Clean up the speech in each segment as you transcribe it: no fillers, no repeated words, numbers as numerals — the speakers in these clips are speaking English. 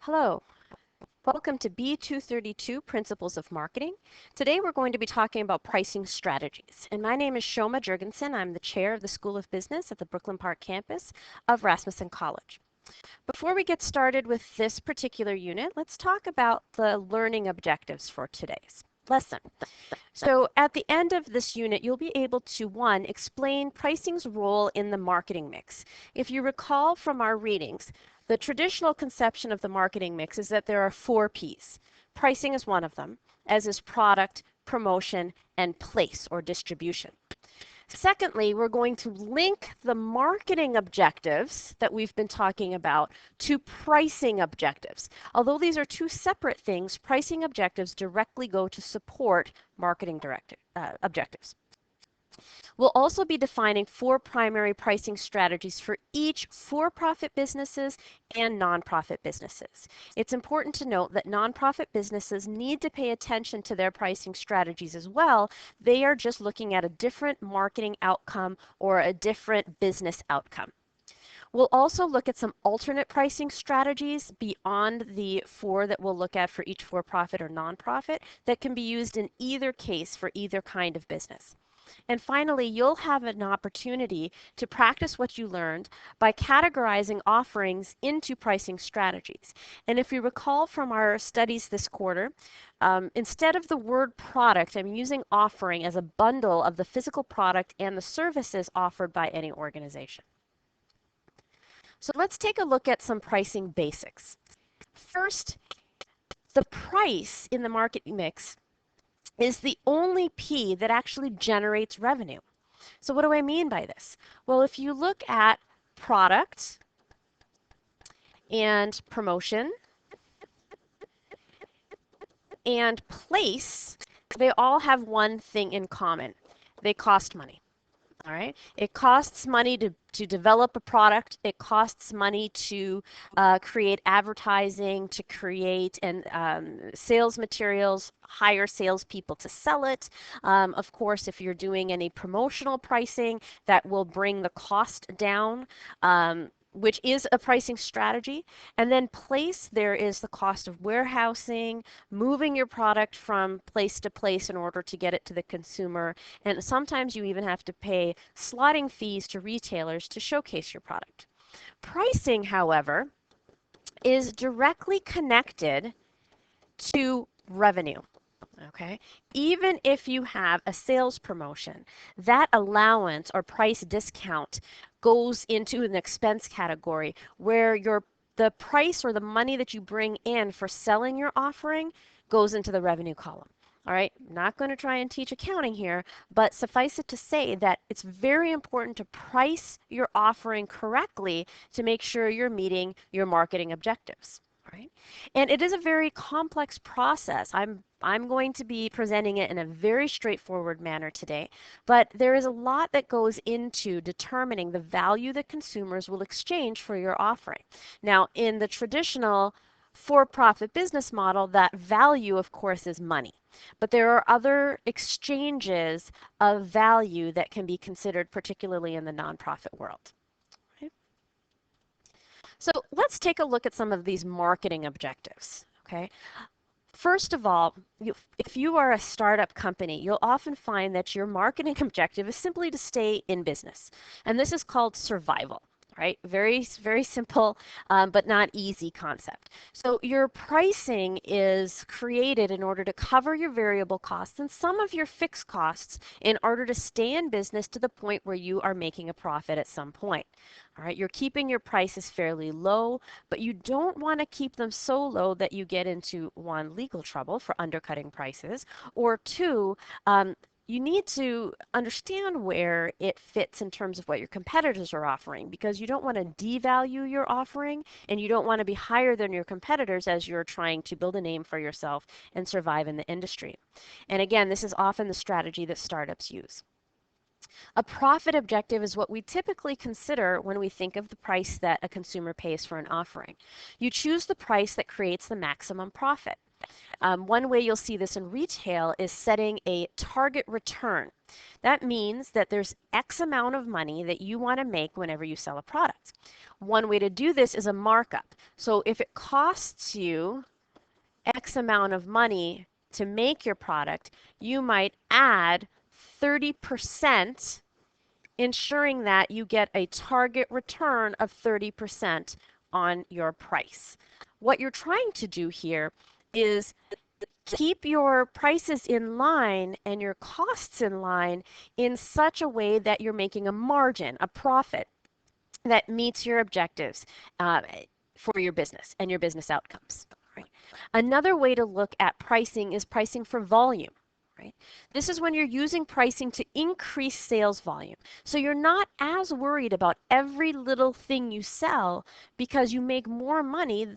Hello, welcome to B232 Principles of Marketing. Today we're going to be talking about pricing strategies. And my name is Shoma Jurgensen. I'm the chair of the School of Business at the Brooklyn Park campus of Rasmussen College. Before we get started with this particular unit, let's talk about the learning objectives for today's lesson. So at the end of this unit, you'll be able to, one, explain pricing's role in the marketing mix. If you recall from our readings, the traditional conception of the marketing mix is that there are 4 P's. Pricing is one of them, as is product, promotion, and place or distribution. Secondly, we're going to link the marketing objectives that we've been talking about to pricing objectives. Although these are 2 separate things, pricing objectives directly go to support marketing objectives. We'll also be defining 4 primary pricing strategies for each for-profit businesses and nonprofit businesses. It's important to note that nonprofit businesses need to pay attention to their pricing strategies as well. They are just looking at a different marketing outcome or a different business outcome. We'll also look at some alternate pricing strategies beyond the 4 that we'll look at for each for-profit or nonprofit that can be used in either case for either kind of business. And finally, you'll have an opportunity to practice what you learned by categorizing offerings into pricing strategies. And if you recall from our studies this quarter, instead of the word product, I'm using offering as a bundle of the physical product and the services offered by any organization. So let's take a look at some pricing basics. First, the price in the market mix is the only P that actually generates revenue. So what do I mean by this? Well, if you look at product and promotion and place, they all have one thing in common. They cost money. All right. It costs money to develop a product. It costs money to create advertising, to create sales materials, hire salespeople to sell it. Of course, if you're doing any promotional pricing, that will bring the cost down. Which is a pricing strategy. And then place, there is the cost of warehousing, moving your product from place to place in order to get it to the consumer. And sometimes you even have to pay slotting fees to retailers to showcase your product. Pricing, however, is directly connected to revenue. Okay, even if you have a sales promotion, that allowance or price discount goes into an expense category where the price or the money that you bring in for selling your offering goes into the revenue column. All right, not going to try and teach accounting here, but suffice it to say that it's very important to price your offering correctly to make sure you're meeting your marketing objectives. Right? And it is a very complex process. I'm going to be presenting it in a very straightforward manner today, but there is a lot that goes into determining the value that consumers will exchange for your offering. Now, in the traditional for-profit business model, that value, of course, is money. But there are other exchanges of value that can be considered, particularly in the nonprofit world. So let's take a look at some of these marketing objectives, okay? First of all, if you are a startup company, you'll often find that your marketing objective is simply to stay in business. And this is called survival, right? Very, very simple, but not easy concept. So your pricing is created in order to cover your variable costs and some of your fixed costs in order to stay in business to the point where you are making a profit at some point. All right, you're keeping your prices fairly low, but you don't want to keep them so low that you get into 1, legal trouble for undercutting prices, or 2, you need to understand where it fits in terms of what your competitors are offering, because you don't want to devalue your offering and you don't want to be higher than your competitors as you're trying to build a name for yourself and survive in the industry. And again, this is often the strategy that startups use. A profit objective is what we typically consider when we think of the price that a consumer pays for an offering. You choose the price that creates the maximum profit. One way you'll see this in retail is setting a target return. That means that there's X amount of money that you want to make whenever you sell a product. One way to do this is a markup. So if it costs you X amount of money to make your product, you might add 30%, ensuring that you get a target return of 30% on your price. What you're trying to do here is keep your prices in line and your costs in line in such a way that you're making a margin, a profit that meets your objectives for your business and your business outcomes. Right? Another way to look at pricing is pricing for volume. Right? This is when you're using pricing to increase sales volume. So you're not as worried about every little thing you sell because you make more money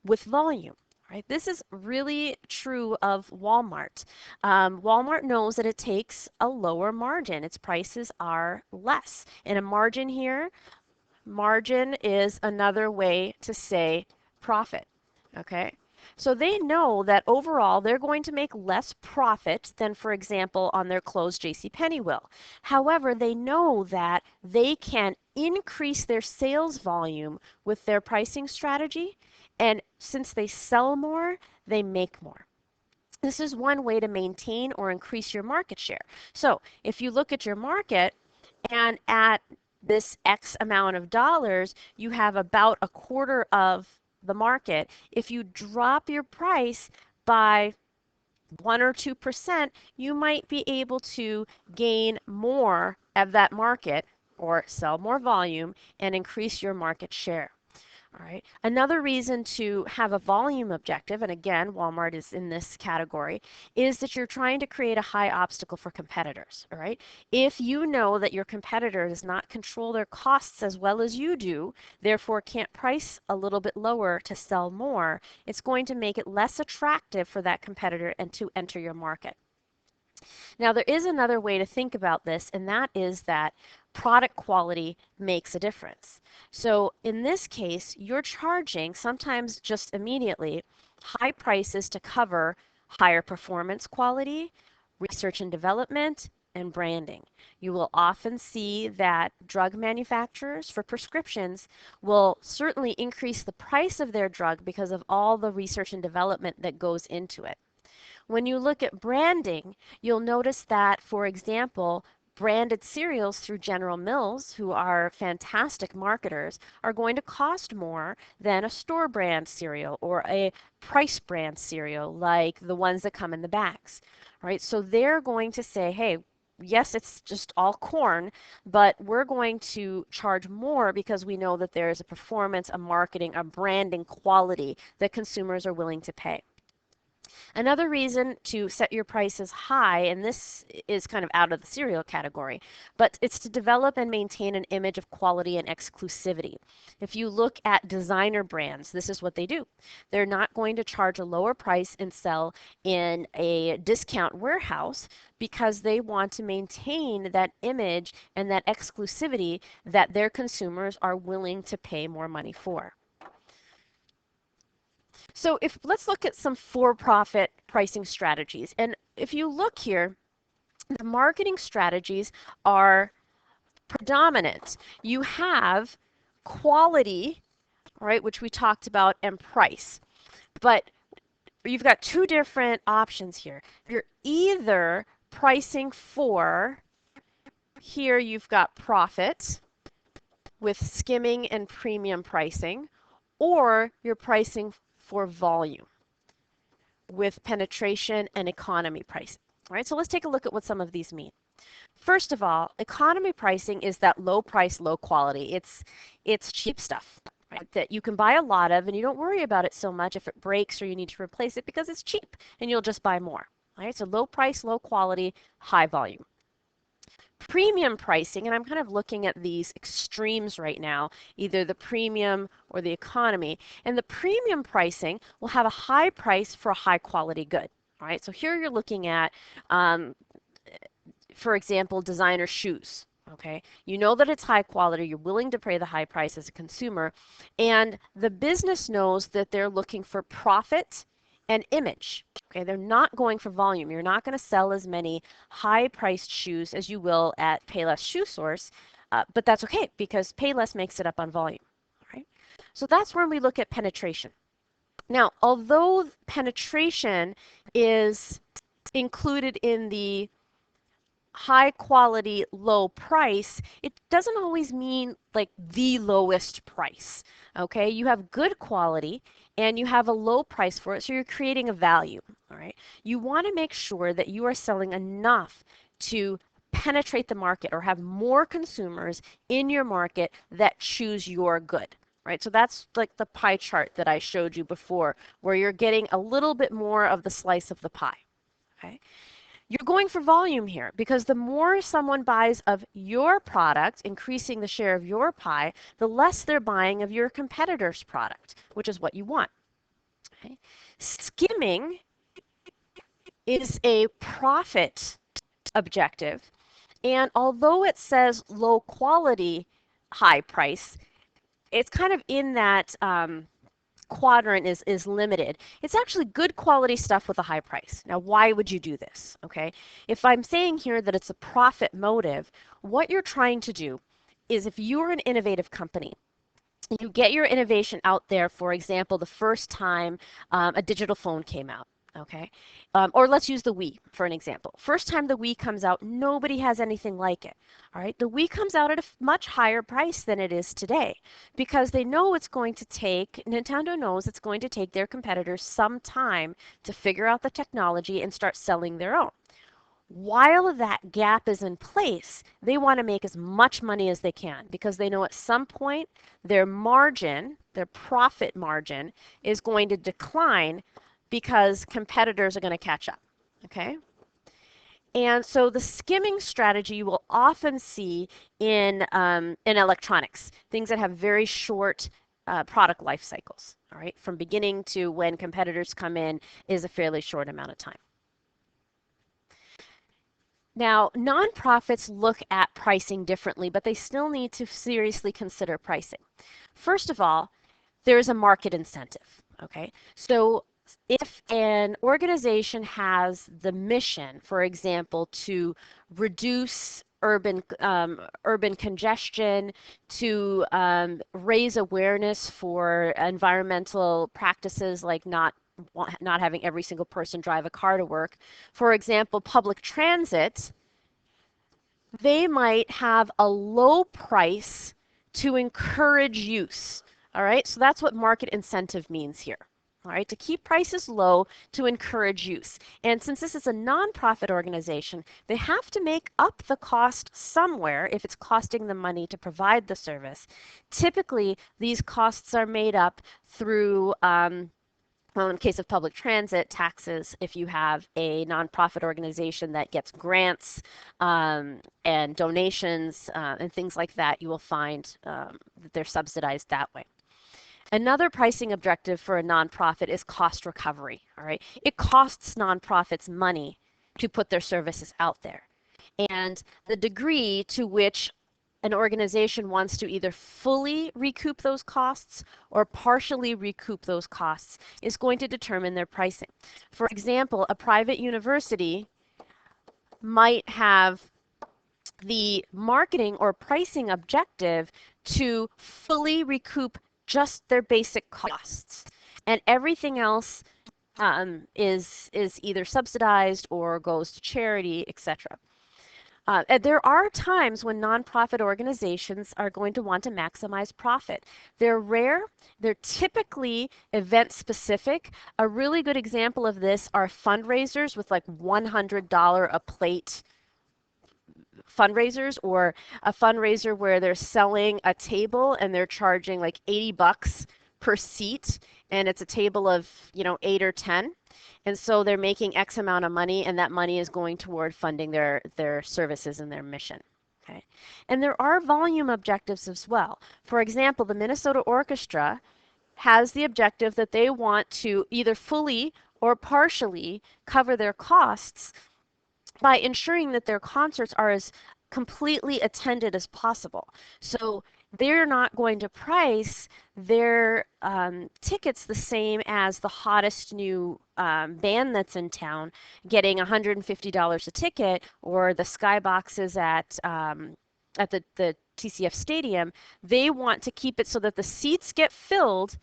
with volume. Right? This is really true of Walmart. Walmart knows that it takes a lower margin. Its prices are less. And a margin here, margin is another way to say profit. Okay? So they know that overall they're going to make less profit than, for example, on their clothes JCPenney will. However, they know that they can increase their sales volume with their pricing strategy, and since they sell more, they make more. This is one way to maintain or increase your market share. So if you look at your market and at this X amount of dollars, you have about a quarter of the market. If you drop your price by 1 or 2%, you might be able to gain more of that market or sell more volume and increase your market share. All right. Another reason to have a volume objective, and again, Walmart is in this category, is that you're trying to create a high obstacle for competitors. All right. If you know that your competitor does not control their costs as well as you do, therefore can't price a little bit lower to sell more, it's going to make it less attractive for that competitor and to enter your market. Now, there is another way to think about this, and that is that product quality makes a difference. So in this case, you're charging, sometimes just immediately, high prices to cover higher performance quality, research and development, and branding. You will often see that drug manufacturers for prescriptions will certainly increase the price of their drug because of all the research and development that goes into it. When you look at branding, you'll notice that, for example, branded cereals through General Mills, who are fantastic marketers, are going to cost more than a store brand cereal or a price brand cereal like the ones that come in the bags. Right? So they're going to say, hey, yes, it's just all corn, but we're going to charge more because we know that there is a performance, a marketing, a branding quality that consumers are willing to pay. Another reason to set your prices high, and this is kind of out of the cereal category, but it's to develop and maintain an image of quality and exclusivity. If you look at designer brands, this is what they do. They're not going to charge a lower price and sell in a discount warehouse because they want to maintain that image and that exclusivity that their consumers are willing to pay more money for. So let's look at some for-profit pricing strategies. And if you look here, the marketing strategies are predominant. You have quality, right, which we talked about, and price. But you've got two different options here. You're either pricing for, here you've got profit with skimming and premium pricing, or you're pricing for volume with penetration and economy pricing. All right, so let's take a look at what some of these mean. First of all, economy pricing is that low price, low quality. It's cheap stuff, right, that you can buy a lot of and you don't worry about it so much if it breaks or you need to replace it because it's cheap and you'll just buy more. All right, so low price, low quality, high volume. Premium pricing, and I'm kind of looking at these extremes right now, either the premium or the economy, and the premium pricing will have a high price for a high quality good. All right, so here you're looking at, for example, designer shoes. Okay, you know that it's high quality, you're willing to pay the high price as a consumer, and the business knows that they're looking for profit and image. Okay, they're not going for volume. You're not going to sell as many high-priced shoes as you will at Payless Shoe Source, but that's okay because Payless makes it up on volume. All right, so that's where we look at penetration. Now, although penetration is included in the high quality, low price, it doesn't always mean like the lowest price. Okay, you have good quality and you have a low price for it, so you're creating a value. All right, you want to make sure that you are selling enough to penetrate the market or have more consumers in your market that choose your good. Right, so that's like the pie chart that I showed you before, where you're getting a little bit more of the slice of the pie. Okay. You're going for volume here because the more someone buys of your product, increasing the share of your pie, the less they're buying of your competitor's product, which is what you want. Okay. Skimming is a profit objective, and although it says low quality, high price, it's kind of in that quadrant is limited. It's actually good quality stuff with a high price. Now, why would you do this? Okay, if I'm saying here that it's a profit motive, what you're trying to do is if you're an innovative company, you get your innovation out there, for example, the first time a digital phone came out. Okay, or let's use the Wii for an example. First time the Wii comes out, nobody has anything like it. All right, the Wii comes out at a much higher price than it is today because they know it's going to take, Nintendo knows it's going to take their competitors some time to figure out the technology and start selling their own. While that gap is in place, they want to make as much money as they can because they know at some point their margin, their profit margin, is going to decline because competitors are going to catch up. Okay? And so the skimming strategy you will often see in electronics, things that have very short product life cycles. All right, from beginning to when competitors come in is a fairly short amount of time. Now, nonprofits look at pricing differently, but they still need to seriously consider pricing. First of all, there's a market incentive. Okay, so if an organization has the mission, for example, to reduce urban congestion, to raise awareness for environmental practices like not having every single person drive a car to work. For example, public transit, they might have a low price to encourage use. All right, so that's what market incentive means here. All right, to keep prices low to encourage use. And since this is a nonprofit organization, they have to make up the cost somewhere if it's costing them money to provide the service. Typically, these costs are made up through well, in case of public transit, taxes, if you have a nonprofit organization that gets grants and donations and things like that, you will find that they're subsidized that way. Another pricing objective for a nonprofit is cost recovery. All right, it costs nonprofits money to put their services out there. And the degree to which an organization wants to either fully recoup those costs or partially recoup those costs is going to determine their pricing. For example, a private university might have the marketing or pricing objective to fully recoup just their basic costs, and everything else is either subsidized or goes to charity, etc. There are times when nonprofit organizations are going to want to maximize profit. They're rare. They're typically event specific. A really good example of this are fundraisers with like $100 a plate fundraisers, or a fundraiser where they're selling a table and they're charging like 80 bucks per seat, and it's a table of 8 or 10. And so they're making X amount of money, and that money is going toward funding their services and their mission. Okay. And there are volume objectives as well. For example, the Minnesota Orchestra has the objective that they want to either fully or partially cover their costs by ensuring that their concerts are as completely attended as possible. So they're not going to price their tickets the same as the hottest new band that's in town getting $150 a ticket, or the skyboxes at the TCF Stadium. They want to keep it so that the seats get filled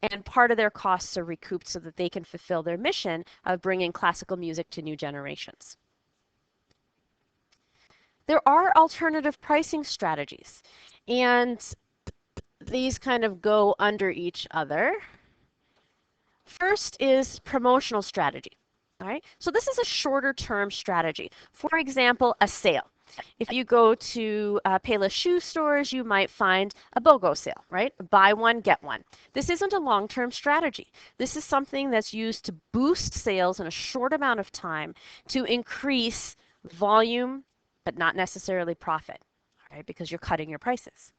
and part of their costs are recouped so that they can fulfill their mission of bringing classical music to new generations. There are alternative pricing strategies, and these kind of go under each other. First is promotional strategy. All right, so this is a shorter term strategy. For example, a sale. If you go to Payless shoe stores, you might find a BOGO sale, right? Buy one, get one. This isn't a long-term strategy. This is something that's used to boost sales in a short amount of time to increase volume, but not necessarily profit, right? Because you're cutting your prices.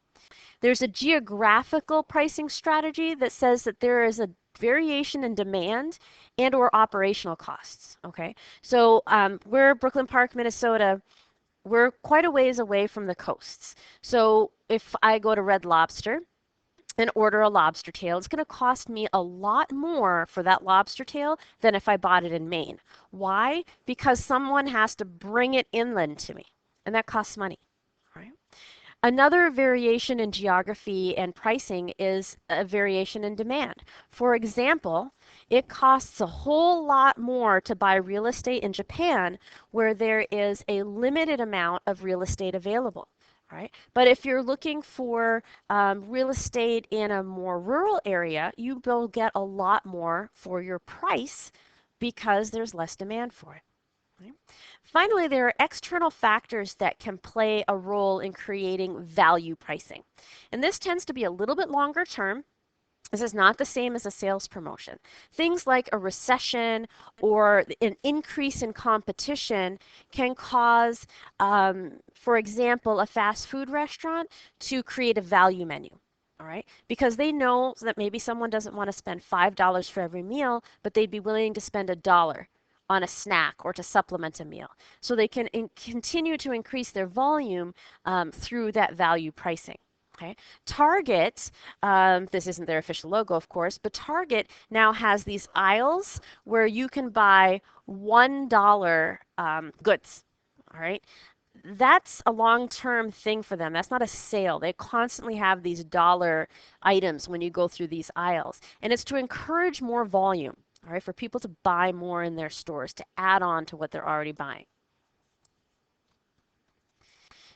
There's a geographical pricing strategy that says that there is a variation in demand and or operational costs, okay? So we're Brooklyn Park, Minnesota. We're quite a ways away from the coasts. So if I go to Red Lobster and order a lobster tail, it's going to cost me a lot more for that lobster tail than if I bought it in Maine. Why? Because someone has to bring it inland to me, and that costs money, right? Another variation in geography and pricing is a variation in demand. For example, it costs a whole lot more to buy real estate in Japan where there is a limited amount of real estate available. Right? But if you're looking for real estate in a more rural area, you will get a lot more for your price because there's less demand for it. Right? Finally, there are external factors that can play a role in creating value pricing. And this tends to be a little bit longer term. This is not the same as a sales promotion. Things like a recession or an increase in competition can cause, for example, a fast food restaurant to create a value menu. All right, because they know that maybe someone doesn't want to spend $5 for every meal, but they'd be willing to spend $1 on a snack or to supplement a meal. So they can continue to increase their volume through that value pricing. Okay. Target, this isn't their official logo, of course, but Target now has these aisles where you can buy $1 goods. All right. That's a long-term thing for them. That's not a sale. They constantly have these dollar items when you go through these aisles. And it's to encourage more volume, all right, for people to buy more in their stores, to add on to what they're already buying.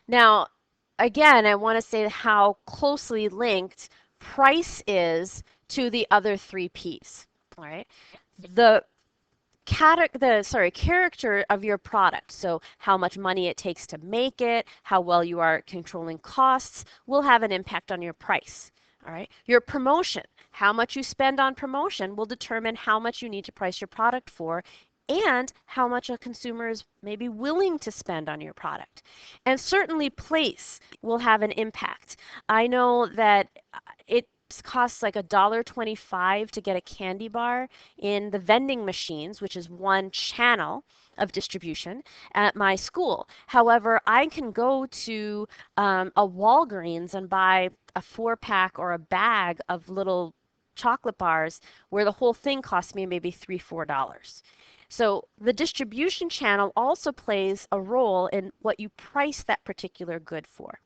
Now, again, I want to say how closely linked price is to the other three P's, all right? The character of your product, so how much money it takes to make it, how well you are controlling costs, will have an impact on your price. All right. Your promotion, how much you spend on promotion will determine how much you need to price your product for and how much a consumer is maybe willing to spend on your product. And certainly place will have an impact. I know that it costs like $1.25 to get a candy bar in the vending machines, which is one channel of distribution at my school. However, I can go to a Walgreens and buy a 4-pack or a bag of little chocolate bars where the whole thing costs me maybe $3, $4. So the distribution channel also plays a role in what you price that particular good for.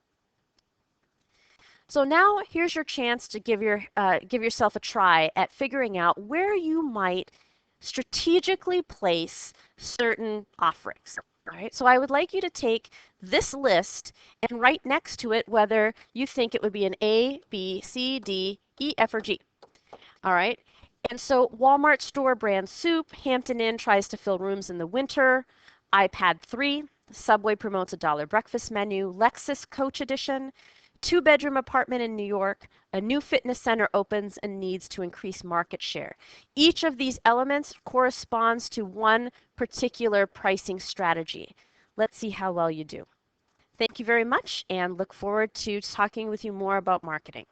So now here's your chance to give yourself a try at figuring out where you might strategically place certain offerings. All right, so I would like you to take this list and write next to it whether you think it would be an A, B, C, D, E, F, or G. All right, and so Walmart store brand soup, Hampton Inn tries to fill rooms in the winter, iPad 3, Subway promotes a $1 breakfast menu, Lexus Coach Edition, 2-bedroom apartment in New York, a new fitness center opens and needs to increase market share. Each of these elements corresponds to one particular pricing strategy. Let's see how well you do. Thank you very much and look forward to talking with you more about marketing.